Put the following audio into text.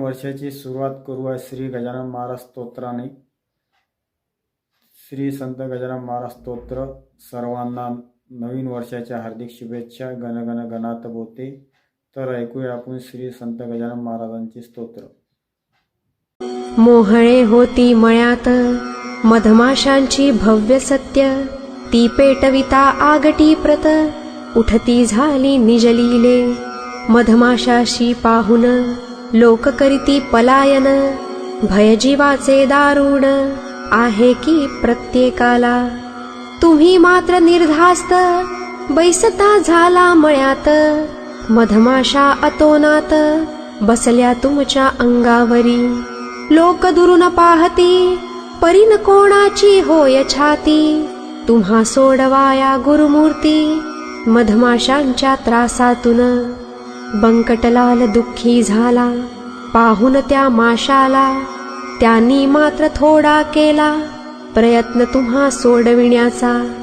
वर्षाची सुरुवात करूया श्री गजानन महाराज स्तोत्राने. श्री संत गजानन महाराज स्तोत्र. सर्वांना नवीन वर्षाच्या हार्दिक शुभेच्छा. गणगण गणात बोते. तर ऐकूया आपण श्री संत गजानन महाराजांचे स्तोत्र. मोहळे होती मळ्यात मधमाशांची भव्य सत्य, ती पेटविता आगटी प्रत, उठती झाली निजलीले. मधमाशाशी पाहून लोक करीती पलायन, भयजीवाचे दारुण आहे की प्रत्येकाला. तुम्ही मात्र निर्धास्त बैसता झाला मळ्यात, मधमाशा अतोनात बसल्या तुमच्या अंगावरी. लोक दुरून पाहती परीन कोणाची होय छाती, तुम्हा सोडवाया गुरुमूर्ती मधमाशांच्या त्रासातून. बंकटलाल दुःखी झाला पाहून त्या माशाला, त्यांनी मात्र थोडा केला प्रयत्न तुम्हा सोडविण्याचा.